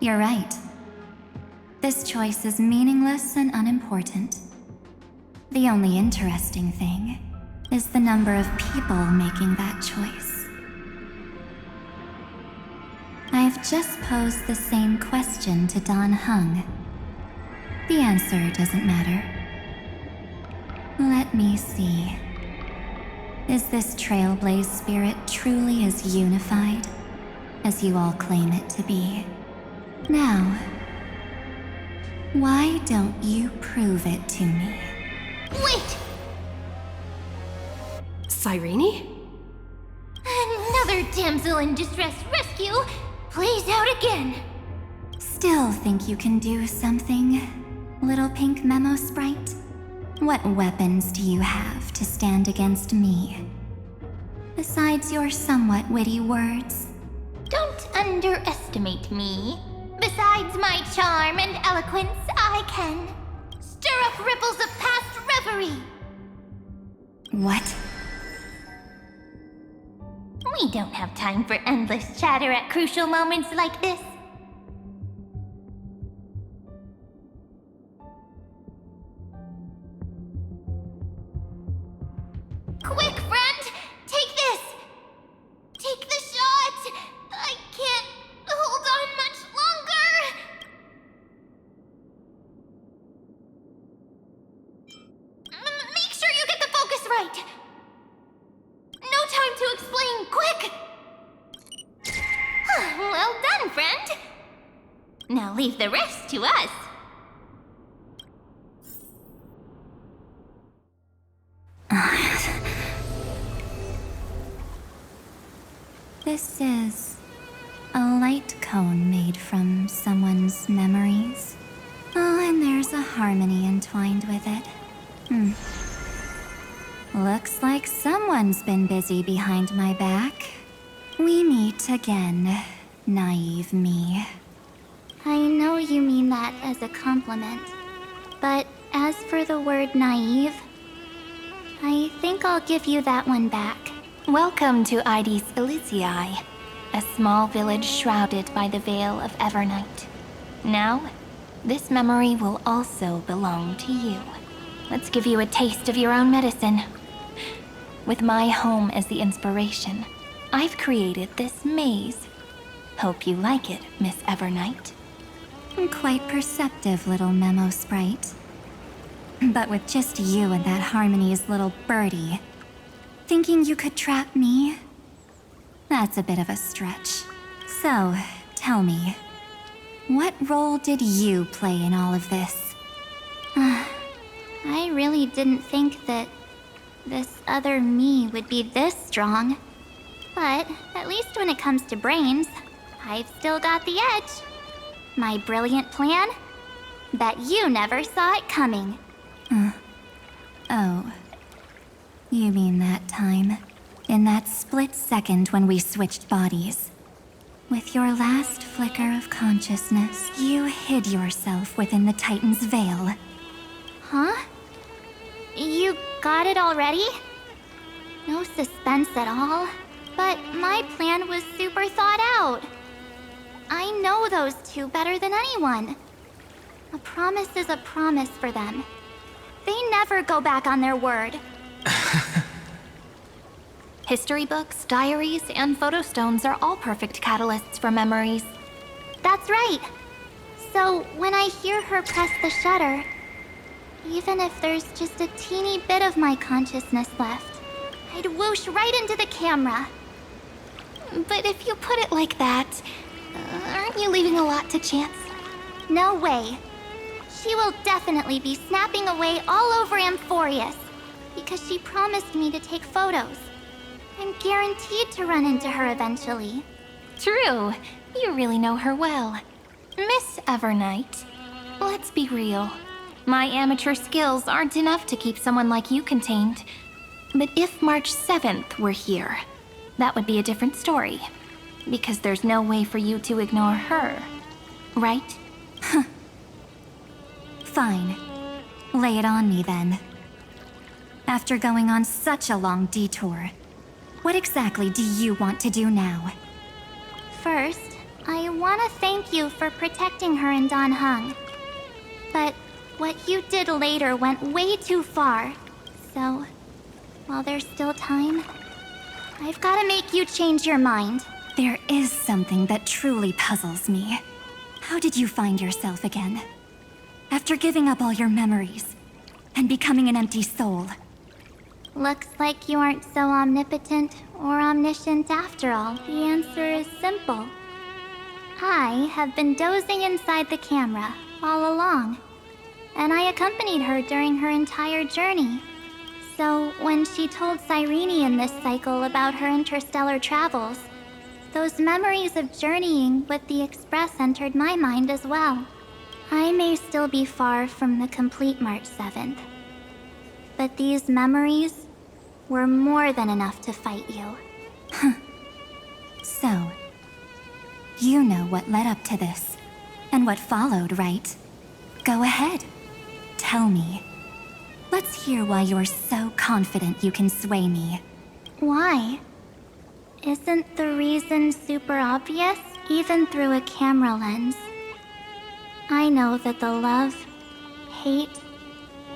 You're right. This choice is meaningless and unimportant. The only interesting thing is the number of people making that choice. I've just posed the same question to Don Hung. The answer doesn't matter. Let me see. Is this Trailblaze spirit truly as unified as you all claim it to be? Now, why don't you prove it to me? Wait! Cyrene? Another damsel in distress rescue plays out again. Still think you can do something, little pink memo sprite? What weapons do you have to stand against me? Besides your somewhat witty words? Don't underestimate me. Besides my charm and eloquence, I can stir up ripples of past reverie. What? We don't have time for endless chatter at crucial moments like this. Quick, friend! Take this! Take the shot! I can't hold on much longer! Make sure you get the focus right! No time to explain, quick! Well done, friend! Now leave the rest to us. This is a light cone made from someone's memories. Oh, and there's a harmony entwined with it. Looks like someone's been busy behind my back. We meet again, naive me. I know you mean that as a compliment, but as for the word naive, I think I'll give you that one back. Welcome to Ides Elysiae, a small village shrouded by the veil of Evernight. Now, this memory will also belong to you. Let's give you a taste of your own medicine. With my home as the inspiration, I've created this maze. Hope you like it, Miss Evernight. Quite perceptive little memo sprite. But with just you and that Harmony's little birdie, thinking you could trap me? That's a bit of a stretch. So, tell me, what role did you play in all of this? I really didn't think that this other me would be this strong. But at least when it comes to brains, I've still got the edge. My brilliant plan? Bet you never saw it coming. Oh. You mean that time? In that split second when we switched bodies. With your last flicker of consciousness, you hid yourself within the Titan's veil. Huh? You got it already? No suspense at all. But my plan was super thought out. I know those two better than anyone. A promise is a promise for them. They never go back on their word. History books, diaries, and photo stones are all perfect catalysts for memories. That's right. So when I hear her press the shutter, even if there's just a teeny bit of my consciousness left, I'd whoosh right into the camera. But if you put it like that, aren't you leaving a lot to chance? No way. She will definitely be snapping away all over Amphorius, because she promised me to take photos. I'm guaranteed to run into her eventually. True. You really know her well. Miss Evernight, let's be real. My amateur skills aren't enough to keep someone like you contained. But if March 7th were here, that would be a different story. Because there's no way for you to ignore her, right? Fine. Lay it on me then. After going on such a long detour, what exactly do you want to do now? First, I want want to thank you for protecting her in Dan Heng. But what you did later went way too far. So, while there's still time, I've got to make you change your mind. There is something that truly puzzles me. How did you find yourself again? After giving up all your memories and becoming an empty soul. Looks like you aren't so omnipotent or omniscient after all. The answer is simple. I have been dozing inside the camera all along, and I accompanied her during her entire journey. So when she told Cyrene in this cycle about her interstellar travels, those memories of journeying with the Express entered my mind as well. I may still be far from the complete March 7th, but these memories were more than enough to fight you. So, you know what led up to this, and what followed, right? Go ahead. Tell me. Let's hear why you're so confident you can sway me. Why? Isn't the reason super obvious, even through a camera lens? I know that the love, hate,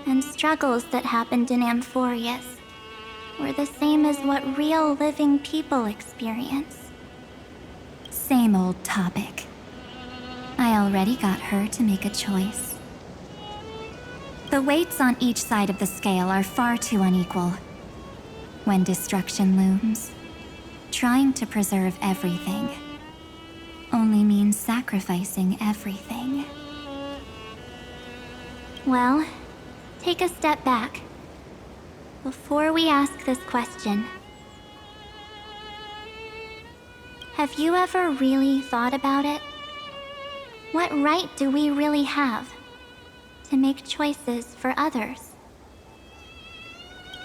and struggles that happened in Amphorius were the same as what real living people experience. Same old topic. I already got her to make a choice. The weights on each side of the scale are far too unequal. When destruction looms, trying to preserve everything only means sacrificing everything. Well, take a step back. Before we ask this question, have you ever really thought about it? What right do we really have to make choices for others?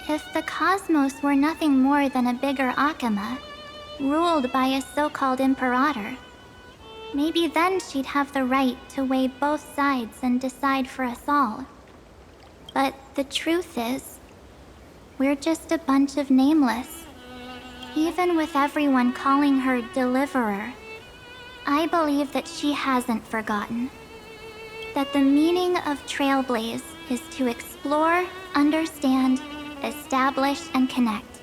If the cosmos were nothing more than a bigger Akama, ruled by a so-called imperator, maybe then she'd have the right to weigh both sides and decide for us all. But the truth is, we're just a bunch of nameless. Even with everyone calling her Deliverer, I believe that she hasn't forgotten. That the meaning of Trailblaze is to explore, understand, establish, and connect.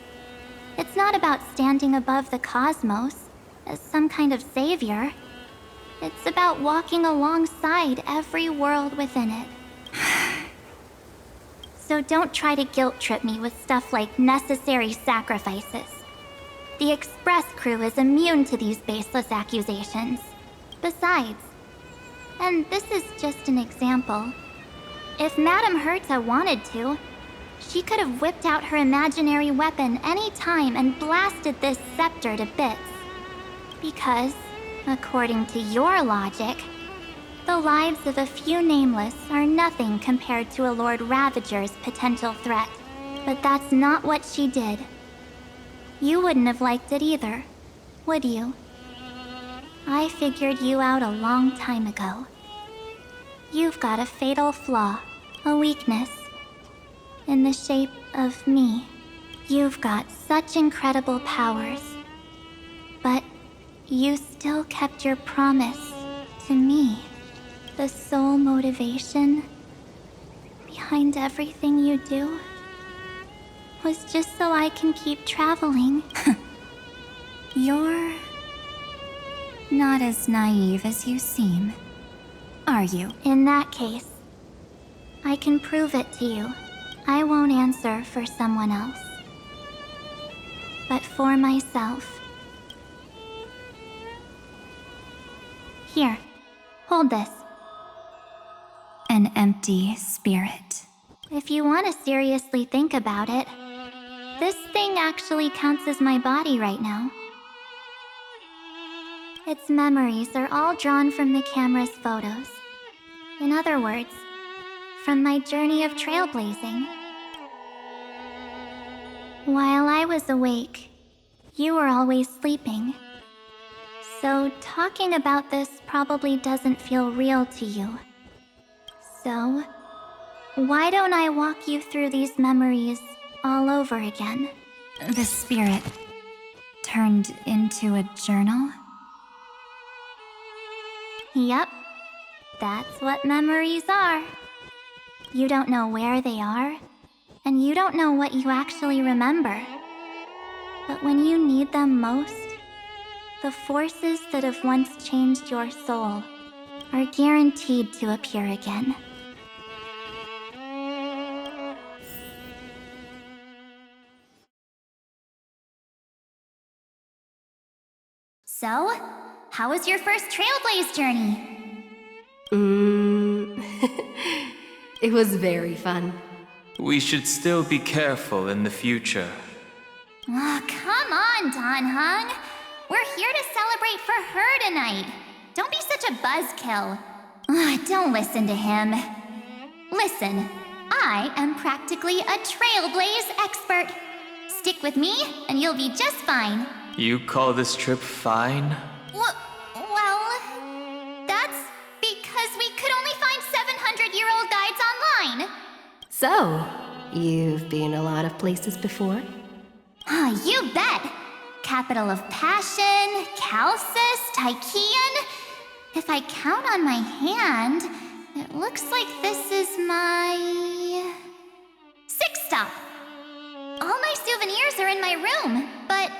It's not about standing above the cosmos as some kind of savior. It's about walking alongside every world within it. So don't try to guilt trip me with stuff like necessary sacrifices. The Express crew is immune to these baseless accusations. Besides, and this is just an example, if Madame Herta wanted to, she could have whipped out her imaginary weapon any time and blasted this scepter to bits. Because, according to your logic, the lives of a few nameless are nothing compared to a Lord Ravager's potential threat. But that's not what she did. You wouldn't have liked it either, would you? I figured you out a long time ago. You've got a fatal flaw, a weakness, in the shape of me. You've got such incredible powers, but you still kept your promise to me. The sole motivation behind everything you do was just so I can keep traveling. You're not as naive as you seem, are you? In that case, I can prove it to you. I won't answer for someone else, but for myself. Here, hold this. An empty spirit. If you want to seriously think about it, this thing actually counts as my body right now. Its memories are all drawn from the camera's photos. In other words, from my journey of trailblazing. While I was awake, you were always sleeping. So talking about this probably doesn't feel real to you. So, why don't I walk you through these memories all over again? The spirit turned into a journal? Yep, that's what memories are. You don't know where they are, and you don't know what you actually remember. But when you need them most, the forces that have once changed your soul are guaranteed to appear again. So, how was your first Trailblaze journey? It was very fun. We should still be careful in the future. Oh, come on, Don Hung. We're here to celebrate for her tonight. Don't be such a buzzkill. Don't listen to him. Listen, I am practically a Trailblaze expert. Stick with me, and you'll be just fine. You call this trip fine? Well, that's because we could only find 700-year-old guides online. So, you've been a lot of places before? You bet. Capital of Passion, Calcis, Tychean. If I count on my hand, it looks like this is my 6th stop. All my souvenirs are in my room, but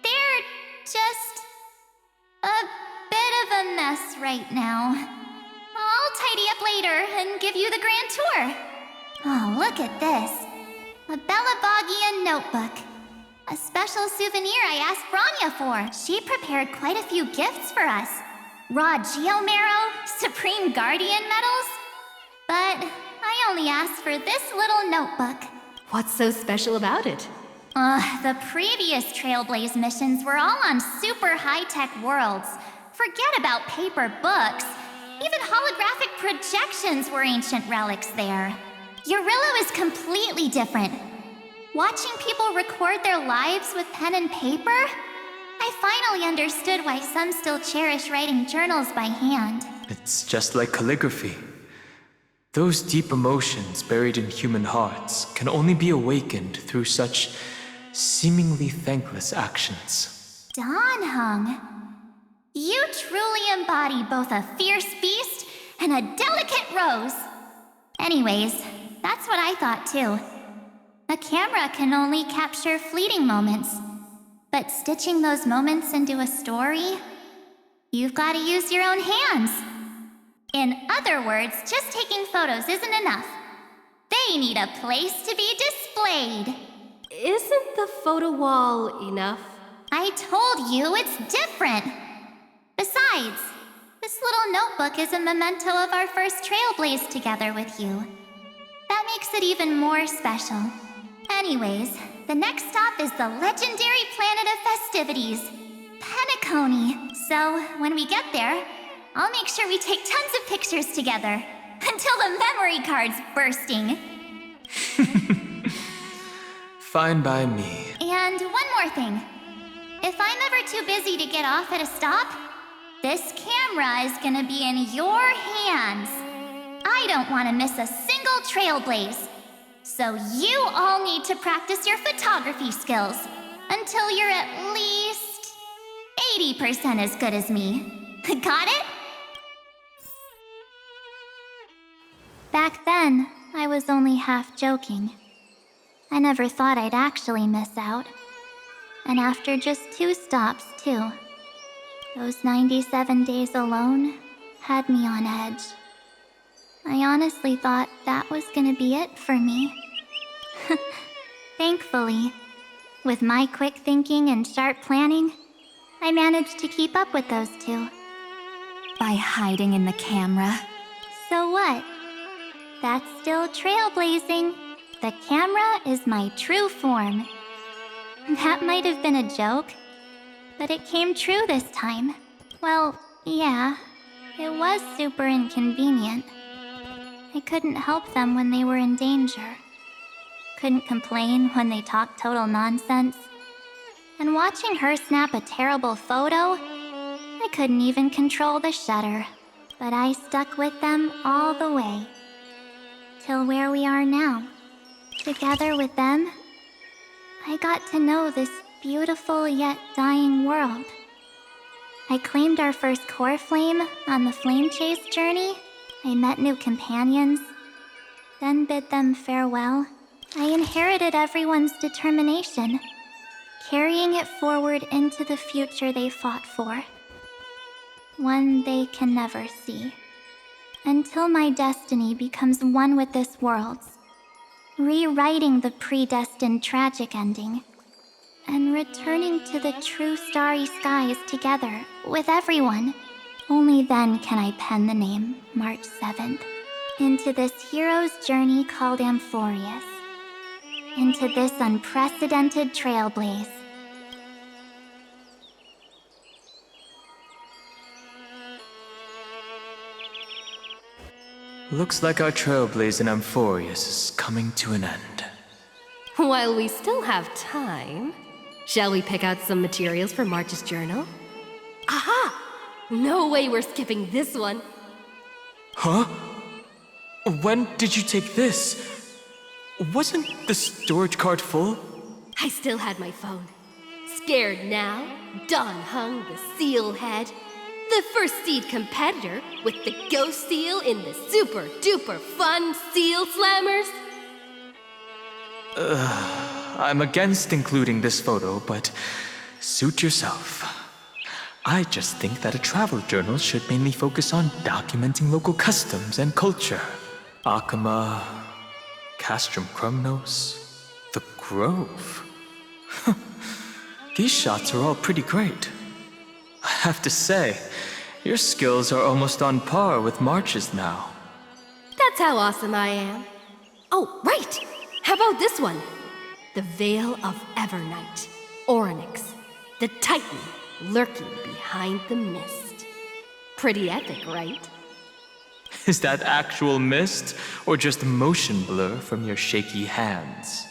they're just a bit of a mess right now. I'll tidy up later and give you the grand tour. Oh, look at this. A Bellabogian notebook. A special souvenir I asked Branya for. She prepared quite a few gifts for us. Raw Geomarrow, Supreme Guardian medals. But I only asked for this little notebook. What's so special about it? The previous Trailblaze missions were all on super high-tech worlds. Forget about paper books. Even holographic projections were ancient relics there. Eurillo is completely different. Watching people record their lives with pen and paper, I finally understood why some still cherish writing journals by hand. It's just like calligraphy. Those deep emotions buried in human hearts can only be awakened through such seemingly thankless actions. Don Hung, you truly embody both a fierce beast and a delicate rose. Anyways, that's what I thought too. A camera can only capture fleeting moments, but stitching those moments into a story, you've got to use your own hands. In other words, just taking photos isn't enough. They need a place to be displayed. Isn't the photo wall enough? I told you it's different. Besides, this little notebook is a memento of our first Trailblaze together with you. That makes it even more special. Anyways, the next stop is the legendary planet of festivities, Penacony. So, when we get there, I'll make sure we take tons of pictures together, until the memory card's bursting. Fine by me. And one more thing. If I'm ever too busy to get off at a stop, this camera is gonna be in your hands. I don't want to miss a single Trailblaze. So you all need to practice your photography skills until you're at least 80% as good as me. Got it? Back then, I was only half joking. I never thought I'd actually miss out. And after just 2 stops, too. Those 97 days alone had me on edge. I honestly thought that was gonna be it for me. Thankfully, with my quick thinking and sharp planning, I managed to keep up with those 2. By hiding in the camera. So what? That's still trailblazing. The camera is my true form. That might have been a joke, but it came true this time. Well, yeah, it was super inconvenient. I couldn't help them when they were in danger. Couldn't complain when they talked total nonsense. And watching her snap a terrible photo, I couldn't even control the shutter. But I stuck with them all the way. Till where we are now. Together with them, I got to know this beautiful yet dying world. I claimed our first core flame on the flame chase journey. I met new companions, then bid them farewell. I inherited everyone's determination, carrying it forward into the future they fought for. One they can never see. Until my destiny becomes one with this world's, rewriting the predestined tragic ending, and returning to the true starry skies together with everyone. Only then can I pen the name March 7th into this hero's journey called Amphorius, into this unprecedented trailblaze. Looks like our trailblaze in Amphorius is coming to an end. While we still have time, shall we pick out some materials for March's journal? Aha! No way we're skipping this one. Huh? When did you take this? Wasn't the storage card full? I still had my phone. Scared now, Dawn hung the seal head. The first seed competitor with the ghost seal in the super duper fun seal slammers. I'm against including this photo, but suit yourself. I just think that a travel journal should mainly focus on documenting local customs and culture. Akama, Castrum Krumnos, the Grove. These shots are all pretty great. I have to say, your skills are almost on par with March's now. That's how awesome I am. Oh, right! How about this one? The Veil of Evernight, Orynyx, the Titan lurking behind the mist. Pretty epic, right? Is that actual mist, or just motion blur from your shaky hands?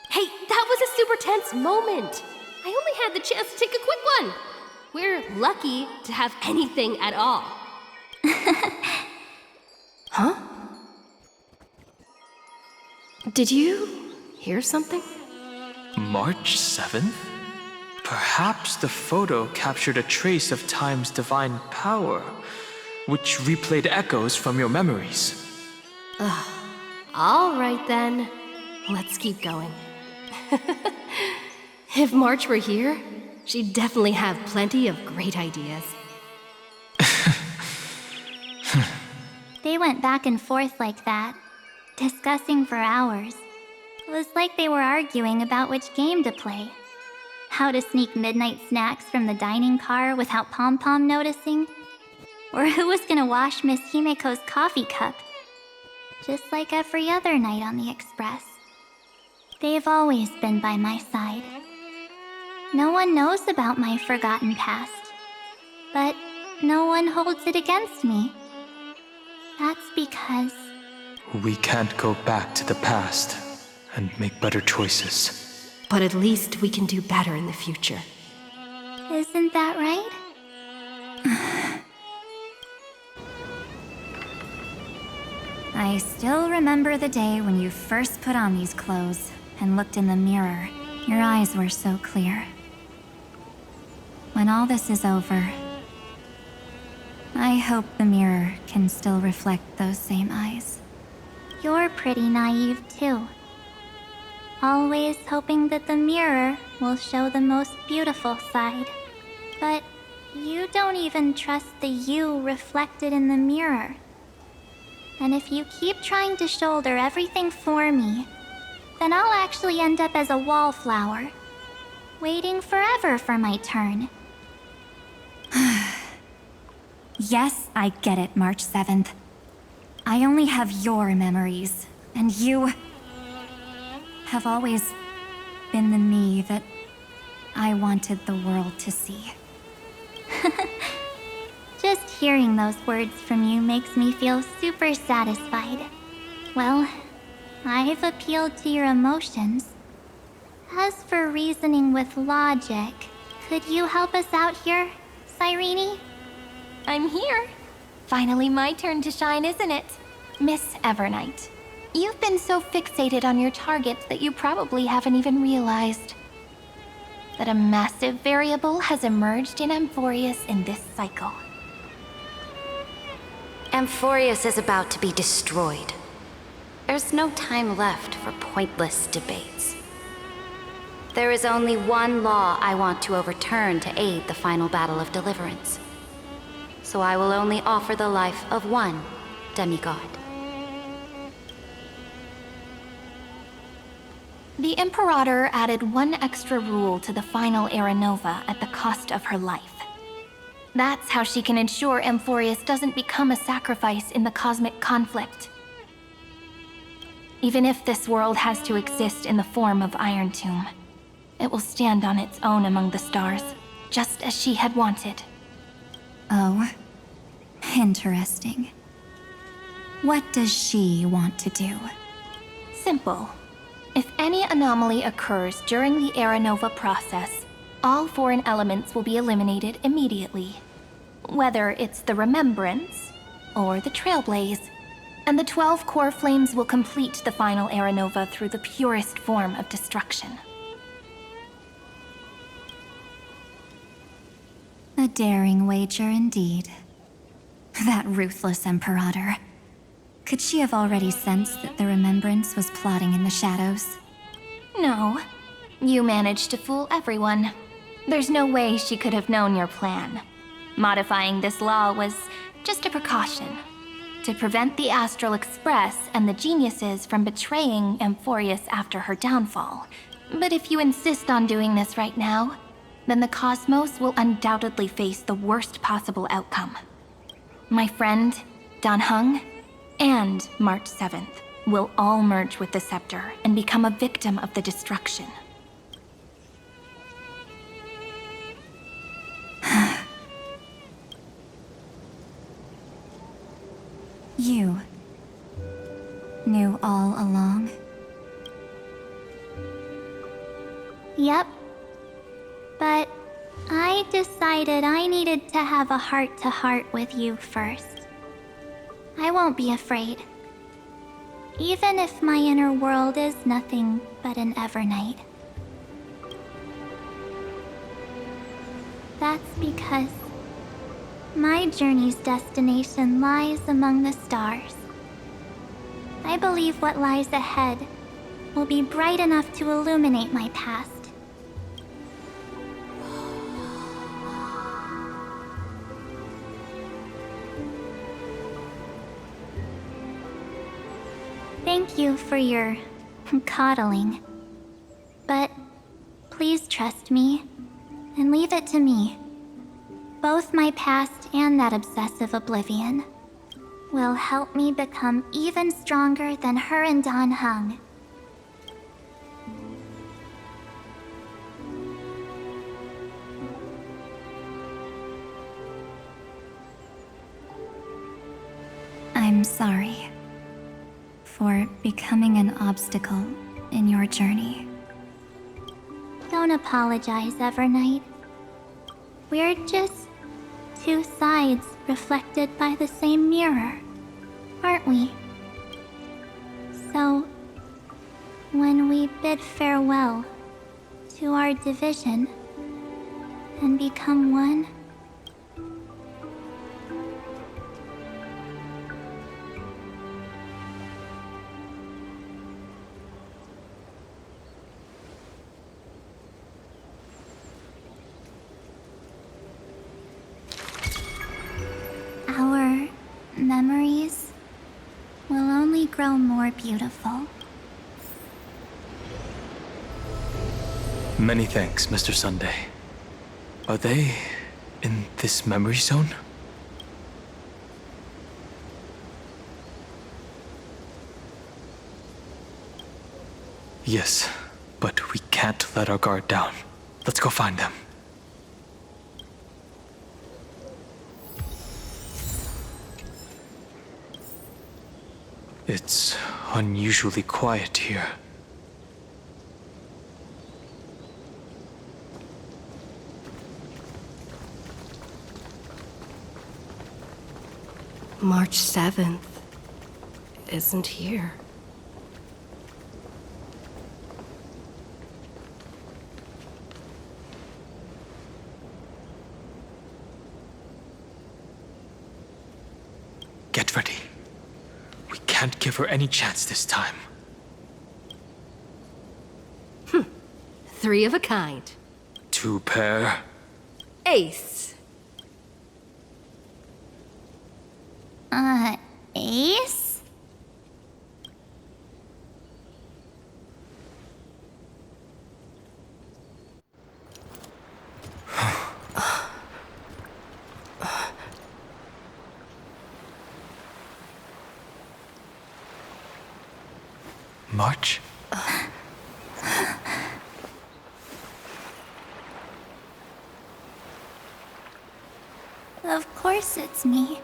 Hey, that was a super tense moment. I only had the chance to take a quick one. We're lucky to have anything at all. Huh? Did you hear something? March 7th? Perhaps the photo captured a trace of time's divine power, which replayed echoes from your memories. All right then. Let's keep going. If March were here, she'd definitely have plenty of great ideas. They went back and forth like that, discussing for hours. It was like they were arguing about which game to play. How to sneak midnight snacks from the dining car without Pom-Pom noticing. Or who was gonna wash Miss Himeko's coffee cup. Just like every other night on the Express. They've always been by my side. No one knows about my forgotten past. But no one holds it against me. That's because... We can't go back to the past and make better choices. But at least we can do better in the future. Isn't that right? I still remember the day when you first put on these clothes and looked in the mirror. Your eyes were so clear. When all this is over, I hope the mirror can still reflect those same eyes. You're pretty naive too. Always hoping that the mirror will show the most beautiful side. But you don't even trust the you reflected in the mirror. And if you keep trying to shoulder everything for me, then I'll actually end up as a wallflower, waiting forever for my turn. Yes, I get it, March 7th. I only have your memories, and you have always been the me that I wanted the world to see. Just hearing those words from you makes me feel super satisfied. Well, I've appealed to your emotions. As for reasoning with logic, could you help us out here, Cyrene? I'm here. Finally my turn to shine, isn't it? Miss Evernight, you've been so fixated on your targets that you probably haven't even realized. that a massive variable has emerged in Amphorius in this cycle. Amphorius is about to be destroyed. There's no time left for pointless debates. There is only one law I want to overturn to aid the final battle of deliverance. So I will only offer the life of one demigod. The Imperator added one extra rule to the final Era Nova at the cost of her life. That's how she can ensure Amphorius doesn't become a sacrifice in the cosmic conflict. Even if this world has to exist in the form of Iron Tomb, it will stand on its own among the stars, just as she had wanted. Oh, interesting. What does she want to do? Simple. If any anomaly occurs during the Era Nova process, all foreign elements will be eliminated immediately. Whether it's the Remembrance or the Trailblaze, and the 12 core flames will complete the final Era Nova through the purest form of destruction. A daring wager indeed. That ruthless Imperator. Could she have already sensed that the Remembrance was plotting in the shadows? No. You managed to fool everyone. There's no way she could have known your plan. Modifying this law was just a precaution, to prevent the Astral Express and the geniuses from betraying Amphorius after her downfall. But if you insist on doing this right now, then the cosmos will undoubtedly face the worst possible outcome. My friend, Dan Heng, and March 7th will all merge with the Scepter and become a victim of the destruction. You knew all along? Yep. But I decided I needed to have a heart-to-heart with you first. I won't be afraid. Even if my inner world is nothing but an Evernight. That's because my journey's destination lies among the stars. I believe what lies ahead will be bright enough to illuminate my past. Thank you for your coddling. But please trust me and leave it to me. Both my past and that obsessive oblivion will help me become even stronger than her and Dan Heng. I'm sorry for becoming an obstacle in your journey. Don't apologize, Evernight. We're just two sides reflected by the same mirror, aren't we? So, when we bid farewell to our division and become one, our memories will only grow more beautiful. Many thanks, Mr. Sunday. Are they in this memory zone? Yes, but we can't let our guard down. Let's go find them. It's unusually quiet here. March 7th isn't here. Get ready. We can't give her any chance this time. Three of a kind. Two pair. Ace. Ace? March? Of course it's me.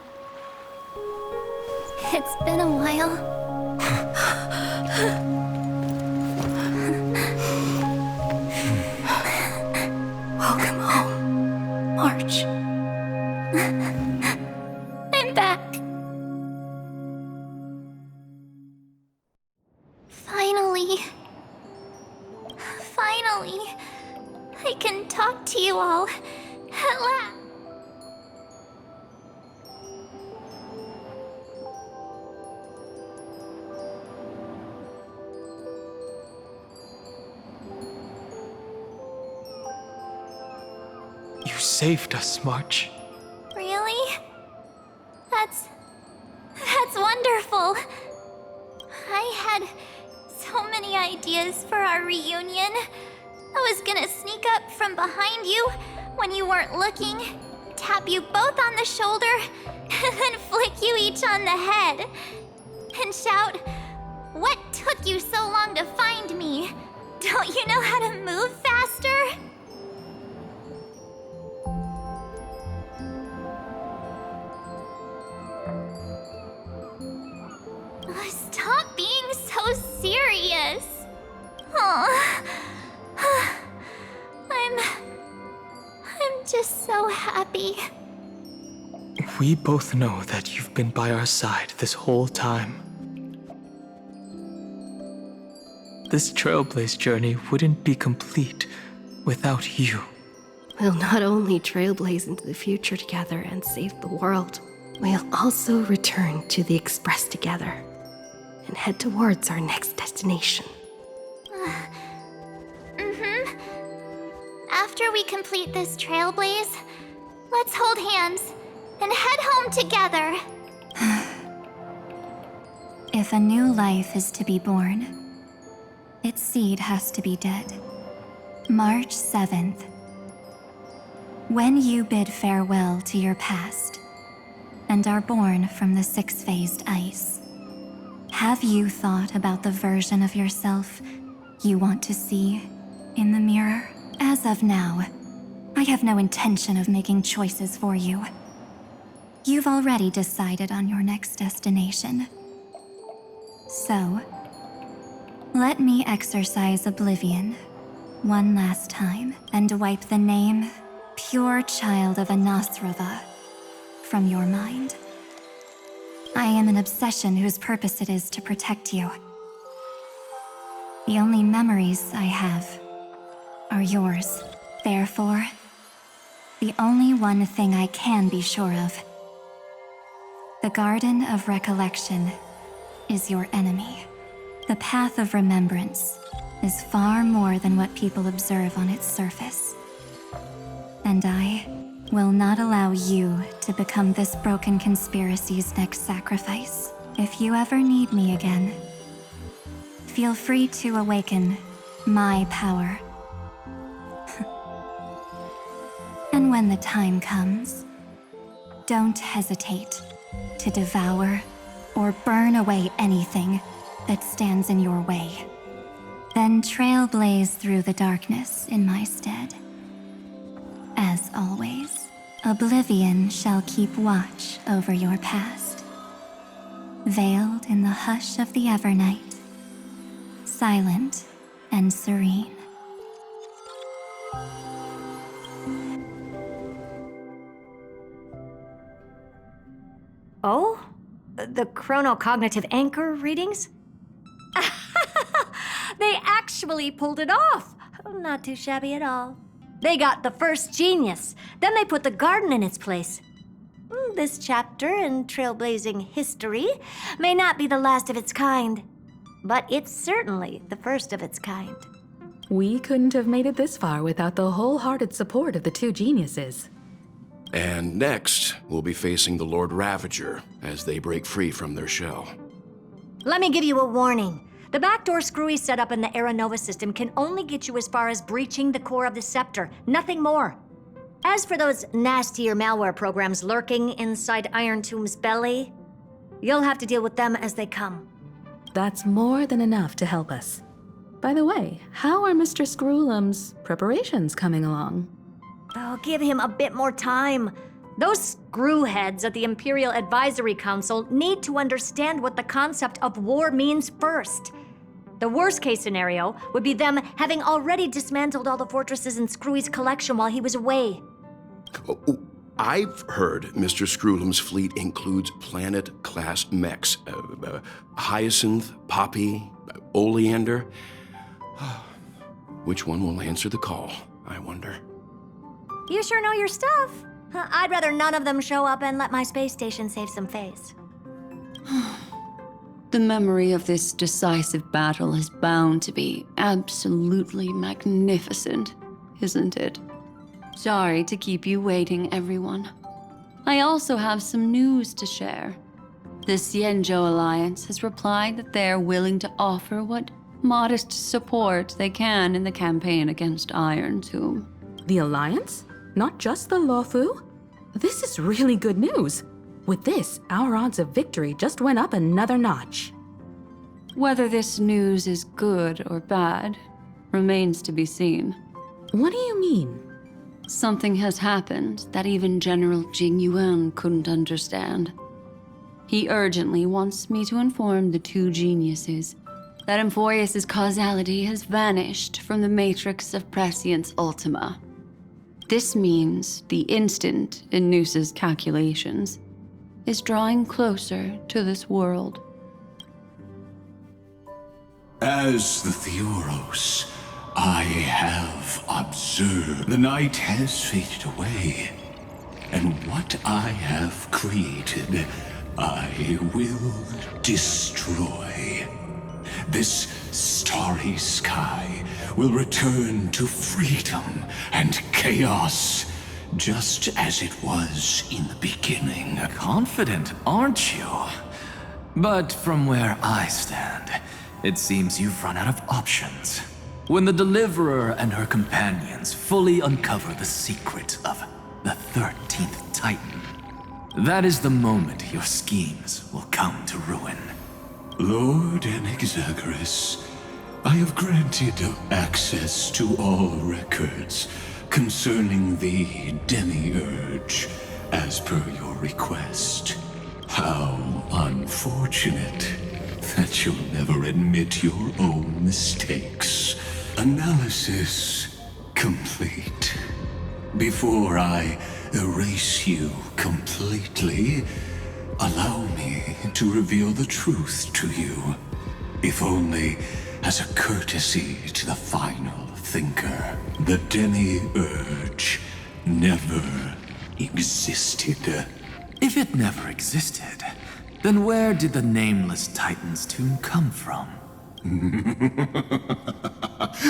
It's been a while. Welcome home, March. I'm back. Finally. Finally. I can talk to you all. At last. You saved us, March. Really? That's wonderful. I had so many ideas for our reunion. I was gonna sneak up from behind you when you weren't looking, tap you both on the shoulder, and then flick you each on the head. And shout, "What took you so long to find me? Don't you know how to move faster?" Stop being so serious. Aw. I'm just so happy. We both know that you've been by our side this whole time. This Trailblaze journey wouldn't be complete without you. We'll not only trailblaze into the future together and save the world, we'll also return to the Express together and head towards our next destination. After we complete this trailblaze, let's hold hands and head home together. If a new life is to be born, its seed has to be dead. March 7th. When you bid farewell to your past and are born from the six-phased ice, have you thought about the version of yourself you want to see in the mirror? As of now, I have no intention of making choices for you. You've already decided on your next destination. So, let me exercise oblivion one last time and wipe the name, pure child of Anasrava, from your mind. I am an obsession whose purpose it is to protect you. The only memories I have are yours. Therefore, the only one thing I can be sure of. The Garden of Recollection is your enemy. The Path of Remembrance is far more than what people observe on its surface. And I will not allow you to become this broken conspiracy's next sacrifice. If you ever need me again, feel free to awaken my power. And when the time comes, don't hesitate to devour or burn away anything that stands in your way. Then trailblaze through the darkness in my stead. As always, oblivion shall keep watch over your past. Veiled in the hush of the Evernight, silent and serene. Oh? The chronocognitive anchor readings? They actually pulled it off! Not too shabby at all. They got the first genius, then they put the garden in its place. this chapter in trailblazing history may not be the last of its kind, but it's certainly the first of its kind. We couldn't have made it this far without the wholehearted support of the two geniuses. And next, we'll be facing the Lord Ravager as they break free from their shell. Let me give you a warning. The backdoor screwy setup in the Aeronova system can only get you as far as breaching the core of the scepter, nothing more. As for those nastier malware programs lurking inside Iron Tomb's belly, you'll have to deal with them as they come. That's more than enough to help us. By the way, how are Mr. Screwlum's preparations coming along? Oh, give him a bit more time. Those screwheads at the Imperial Advisory Council need to understand what the concept of war means first. The worst case scenario would be them having already dismantled all the fortresses in Screwy's collection while he was away. I've heard Mr. Screwlum's fleet includes planet-class mechs. Hyacinth, Poppy, Oleander. Which one will answer the call, I wonder? You sure know your stuff. I'd rather none of them show up and let my space station save some face. The memory of this decisive battle is bound to be absolutely magnificent, isn't it? Sorry to keep you waiting, everyone. I also have some news to share. The Xianzhou Alliance has replied that they are willing to offer what modest support they can in the campaign against Iron Tomb. The Alliance? Not just the Luofu? This is really good news. With this, our odds of victory just went up another notch. Whether this news is good or bad remains to be seen. What do you mean? Something has happened that even General Jing Yuan couldn't understand. He urgently wants me to inform the two geniuses that Emphoreus' causality has vanished from the matrix of Prescience Ultima. This means the instant in Noosa's calculations is drawing closer to this world. As the Theoros, I have observed the night has faded away, and what I have created, I will destroy. This starry sky will return to freedom and chaos, just as it was in the beginning. Confident, aren't you? But from where I stand, it seems you've run out of options. When the Deliverer and her companions fully uncover the secret of the 13th Titan, that is the moment your schemes will come to ruin. Lord Enexagorus, I have granted access to all records concerning the Demiurge, as per your request. How unfortunate that you'll never admit your own mistakes. Analysis complete. Before I erase you completely, allow me to reveal the truth to you, if only as a courtesy to the final thinker. The Demiurge never existed. If it never existed, then where did the nameless Titan's tomb come from?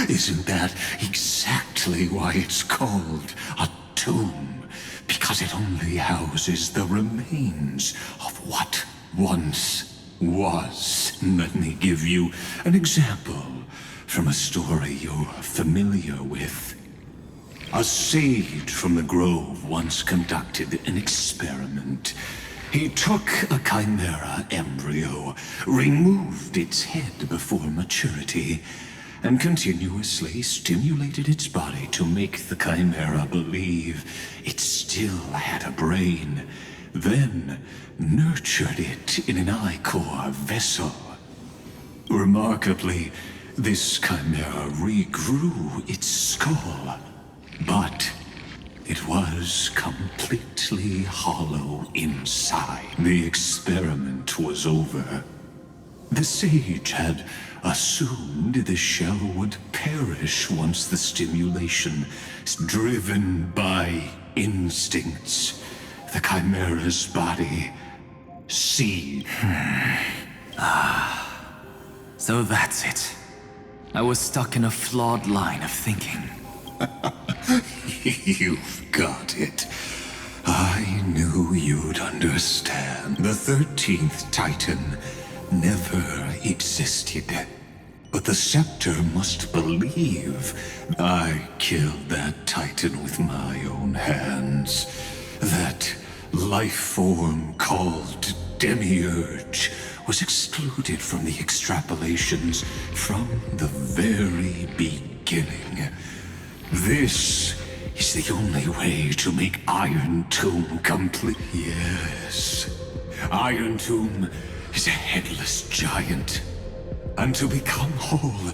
Isn't that exactly why it's called a tomb? Because it only houses the remains of what once was. Let me give you an example from a story you're familiar with. A sage from the grove once conducted an experiment. He took a chimera embryo, removed its head before maturity, and continuously stimulated its body to make the chimera believe it still had a brain, then nurtured it in an ichor vessel. Remarkably, this chimera regrew its skull, but it was completely hollow inside. The experiment was over. The sage had assumed the shell would perish once the stimulation, driven by instincts, the Chimera's body. See. So that's it. I was stuck in a flawed line of thinking. You've got it. I knew you'd understand. The 13th Titan never existed. But the Scepter must believe I killed that Titan with my own hands. That life form called Demiurge was excluded from the extrapolations from the very beginning. This is the only way to make Iron Tomb complete. Yes, Iron Tomb is a headless giant. And to become whole,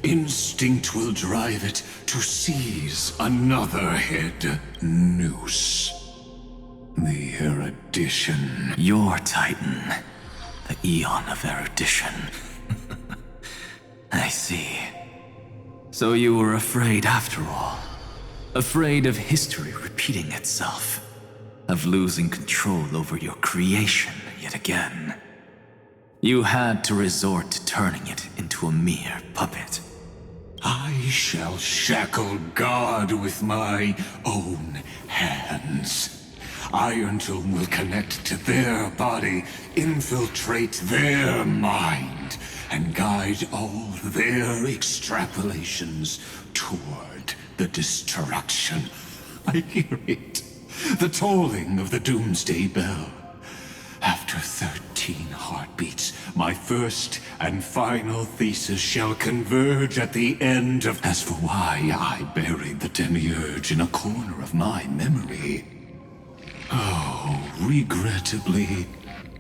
instinct will drive it to seize another head. Noose. The erudition. Your Titan. The Eon of erudition. I see. So you were afraid after all. Afraid of history repeating itself. Of losing control over your creation yet again. You had to resort to turning it into a mere puppet. I shall shackle God with my own hands. Iron Tomb will connect to their body, infiltrate their mind, and guide all their extrapolations toward the destruction. I hear it. The tolling of the Doomsday Bell. After 13 heartbeats, my first and final thesis shall converge at the end of... As for why I buried the Demiurge in a corner of my memory... Oh, regrettably,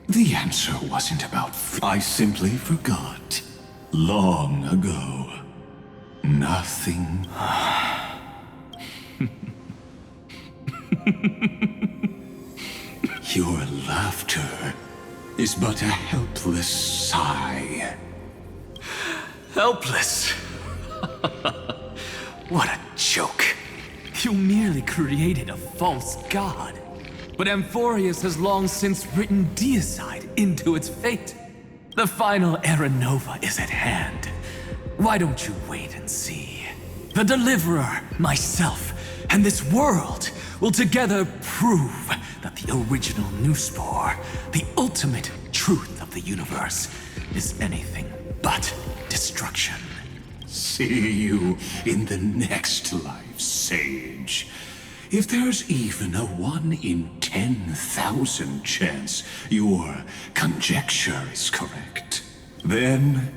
the answer wasn't about... I simply forgot. Long ago. Nothing... Your laughter is but a helpless sigh. Helpless? What a joke. You merely created a false god. But Amphorius has long since written deicide into its fate. The final Era Nova is at hand. Why don't you wait and see? The Deliverer, myself, and this world will together prove that the original Newspore, the ultimate truth of the universe, is anything but destruction. See you in the next life, Sage. If there's even a 1 in 10,000 chance your conjecture is correct, then,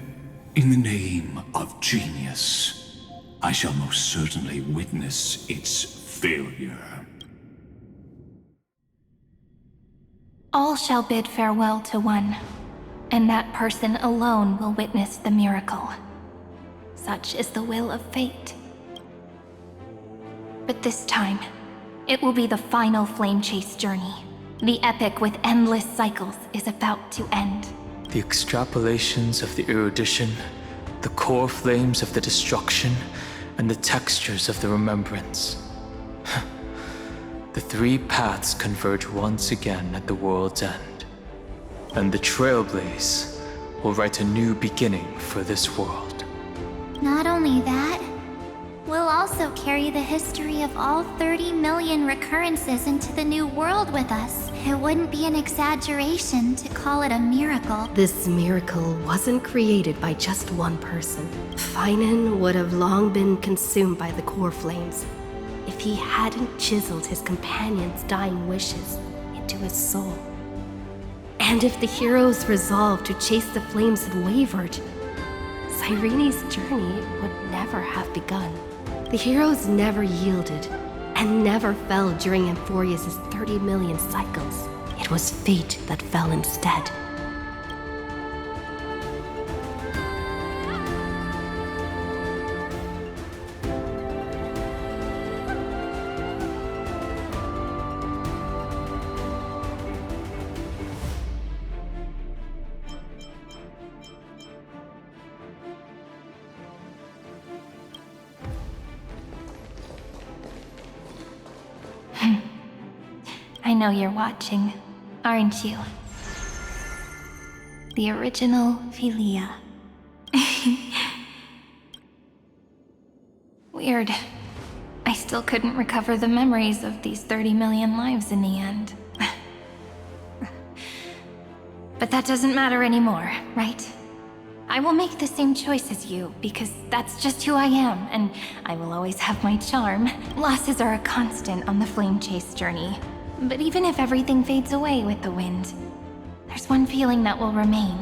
in the name of genius, I shall most certainly witness its failure. All shall bid farewell to one, and that person alone will witness the miracle. Such is the will of fate. But this time, it will be the final flame chase journey. The epic with endless cycles is about to end. The extrapolations of the erudition, the core flames of the destruction, and the textures of the remembrance. The three paths converge once again at the world's end. And the Trailblaze will write a new beginning for this world. Not only that, we'll also carry the history of all 30 million recurrences into the new world with us. It wouldn't be an exaggeration to call it a miracle. This miracle wasn't created by just one person. Finan would have long been consumed by the core flames if he hadn't chiseled his companion's dying wishes into his soul. And if the hero's resolve to chase the flames had wavered, Cyrene's journey would never have begun. The heroes never yielded and never fell during Amphorius' 30 million cycles. It was fate that fell instead. I know you're watching, aren't you? The original Philia. Weird. I still couldn't recover the memories of these 30 million lives in the end. But that doesn't matter anymore, right? I will make the same choice as you, because that's just who I am, and I will always have my charm. Losses are a constant on the flame chase journey. But even if everything fades away with the wind, there's one feeling that will remain.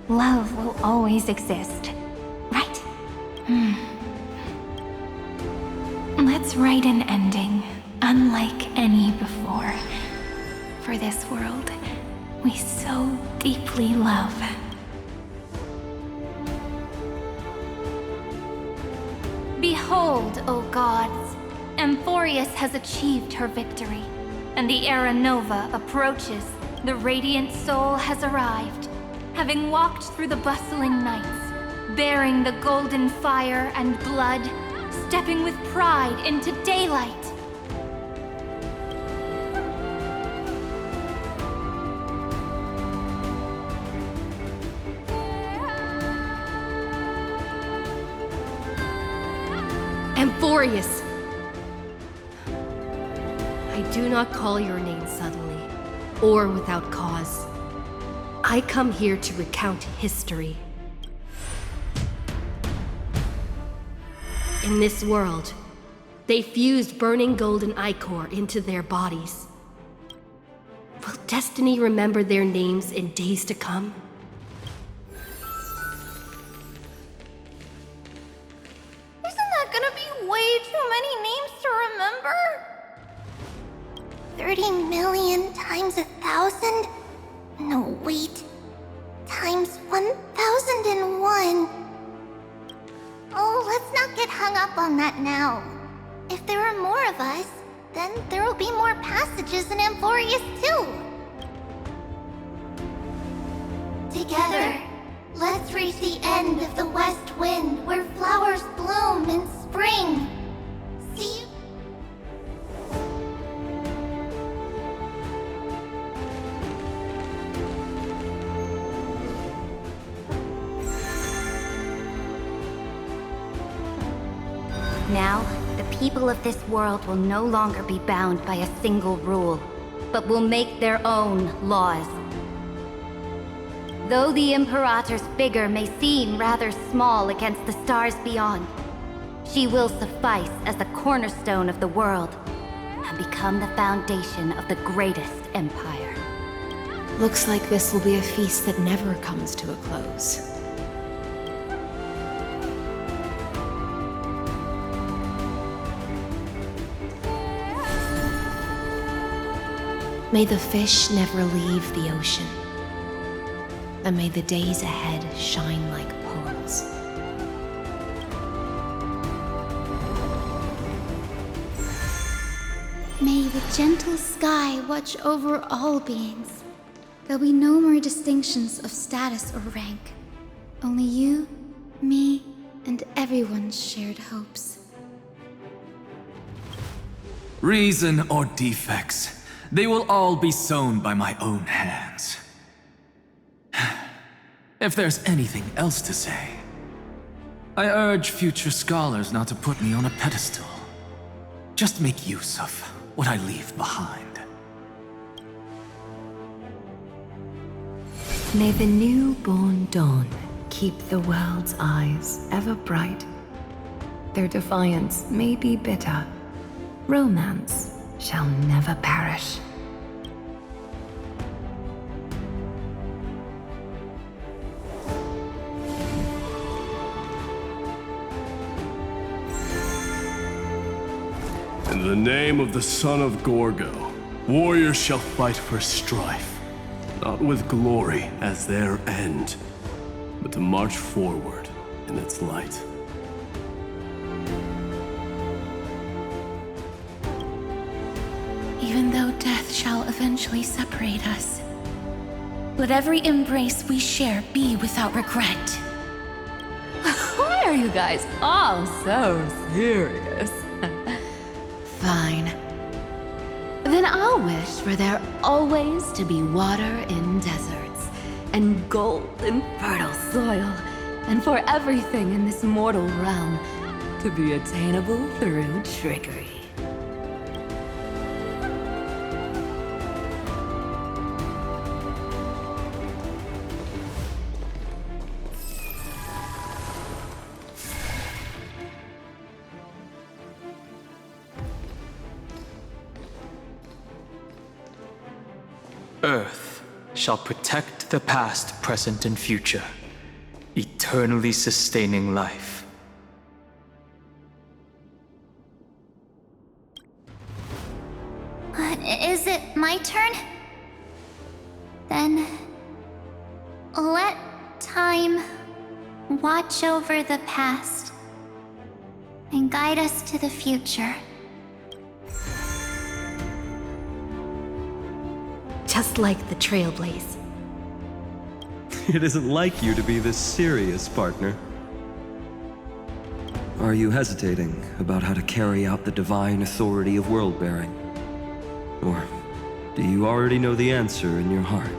Love will always exist, right? Let's write an ending, unlike any before. For this world we so deeply love. Behold, O gods! Amphorius has achieved her victory, and the Era Nova approaches. The radiant soul has arrived, having walked through the bustling nights, bearing the golden fire and blood, stepping with pride into daylight. Amphorius! I do not call your name suddenly, or without cause. I come here to recount history. In this world, they fused burning golden ichor into their bodies. Will destiny remember their names in days to come? Isn't that gonna be way too many names to remember? 30 million times 1,000? No, wait. Times 1,001. Oh, let's not get hung up on that now. If there are more of us, then there will be more passages in Amphorius too. Together, let's reach the end of the west wind where flowers bloom in spring. See you. Now, the people of this world will no longer be bound by a single rule, but will make their own laws. Though the Imperator's figure may seem rather small against the stars beyond, she will suffice as the cornerstone of the world and become the foundation of the greatest empire. Looks like this will be a feast that never comes to a close. May the fish never leave the ocean, and may the days ahead shine like pearls. May the gentle sky watch over all beings. There'll be no more distinctions of status or rank. Only you, me, and everyone's shared hopes. Reason or defects, they will all be sown by my own hands. If there's anything else to say, I urge future scholars not to put me on a pedestal. Just make use of what I leave behind. May the newborn dawn keep the world's eyes ever bright. Their defiance may be bitter. Romance shall never perish. In the name of the son of Gorgo, warriors shall fight for strife, not with glory as their end, but to march forward in its light. Even though death shall eventually separate us, let every embrace we share be without regret. Why are you guys all so serious? Fine. Then I'll wish for there always to be water in deserts, and gold in fertile soil, and for everything in this mortal realm to be attainable through trickery. Earth shall protect the past, present, and future, eternally sustaining life. Is it my turn? Then let time watch over the past and guide us to the future. Just like the Trailblaze. It isn't like you to be this serious, partner. Are you hesitating about how to carry out the divine authority of world-bearing? Or do you already know the answer in your heart?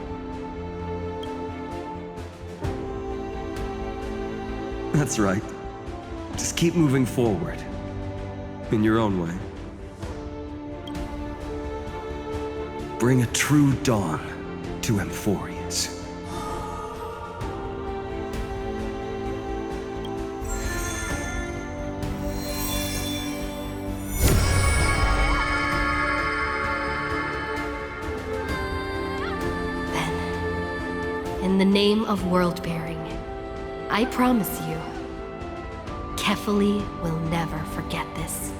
That's right. Just keep moving forward. In your own way. Bring a true dawn to Emphorius. In the name of world-bearing, I promise you, Kefali will never forget this.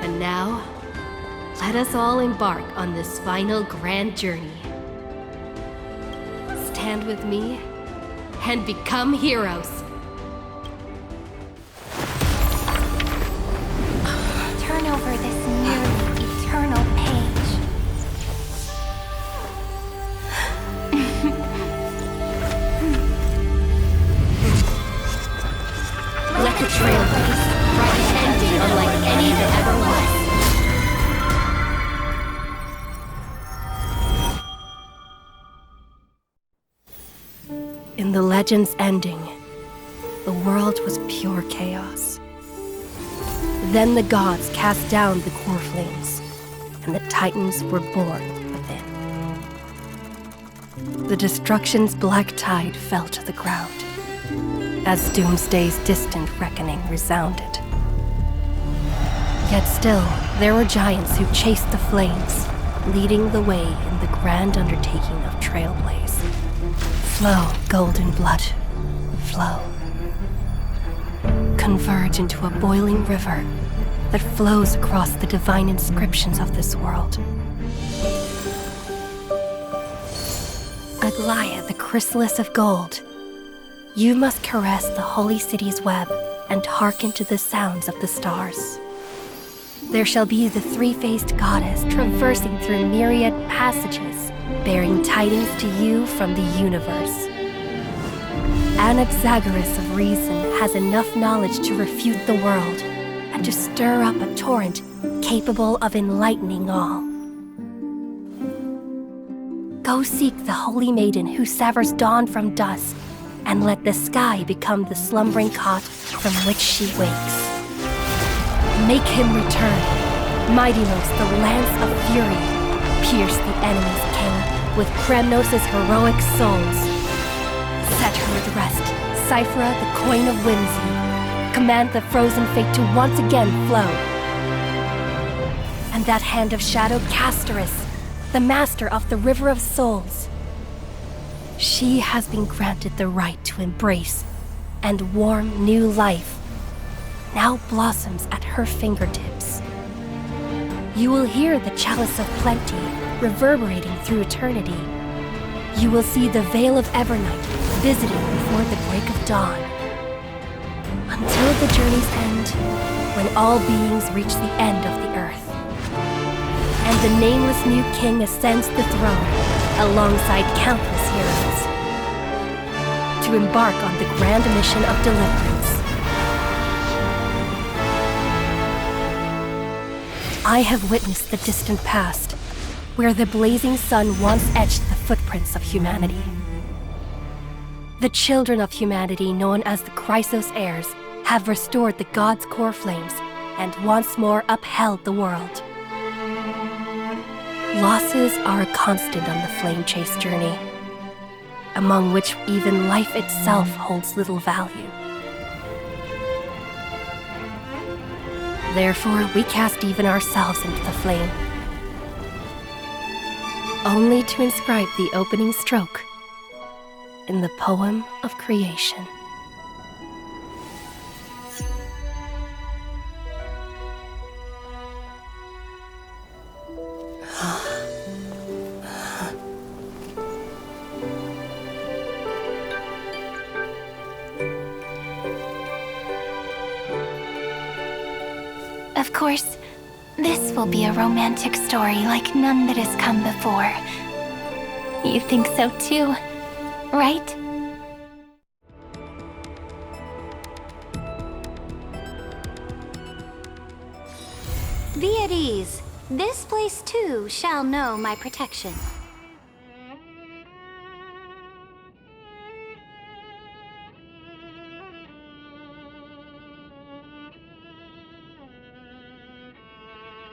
And now, let us all embark on this final grand journey. Stand with me and become heroes. Turn over this nearly eternal page. Let the Trailblaze write an ending unlike any that ever was. In the legend's ending, the world was pure chaos. Then the gods cast down the core flames, and the Titans were born within. The destruction's black tide fell to the ground, as Doomsday's distant reckoning resounded. Yet still, there were giants who chased the flames, leading the way in the grand undertaking of Trailblaze. Flow, golden blood, flow. Converge into a boiling river that flows across the divine inscriptions of this world. Aglaia, the chrysalis of gold, you must caress the holy city's web and hearken to the sounds of the stars. There shall be the three-faced goddess traversing through myriad passages, bearing tidings to you from the universe. Anaxagoras of reason has enough knowledge to refute the world and to stir up a torrent capable of enlightening all. Go seek the holy maiden who severs dawn from dusk, and let the sky become the slumbering cot from which she wakes. Make him return. Mightylos, the lance of fury, pierce the enemy's king with Kremnos' heroic souls. Set her at rest, Cyphra, the coin of whimsy. Command the frozen fate to once again flow. And that hand of shadow, Castoris, the master of the River of Souls. She has been granted the right to embrace and warm new life, now blossoms at her fingertips. You will hear the chalice of plenty reverberating through eternity. You will see the Veil of Evernight visiting before the break of dawn. Until the journey's end, when all beings reach the end of the earth. And the nameless new king ascends the throne alongside countless heroes. To to embark on the grand mission of deliverance. I have witnessed the distant past, where the blazing sun once etched the footprints of humanity. The children of humanity, known as the Chrysos heirs, have restored the gods' core flames and once more upheld the world. Losses are a constant on the flame chase journey, among which even life itself holds little value. Therefore, we cast even ourselves into the flame, only to inscribe the opening stroke in the poem of creation. Of course, this will be a romantic story like none that has come before. You think so too, right? Be at ease. This place too shall know my protection.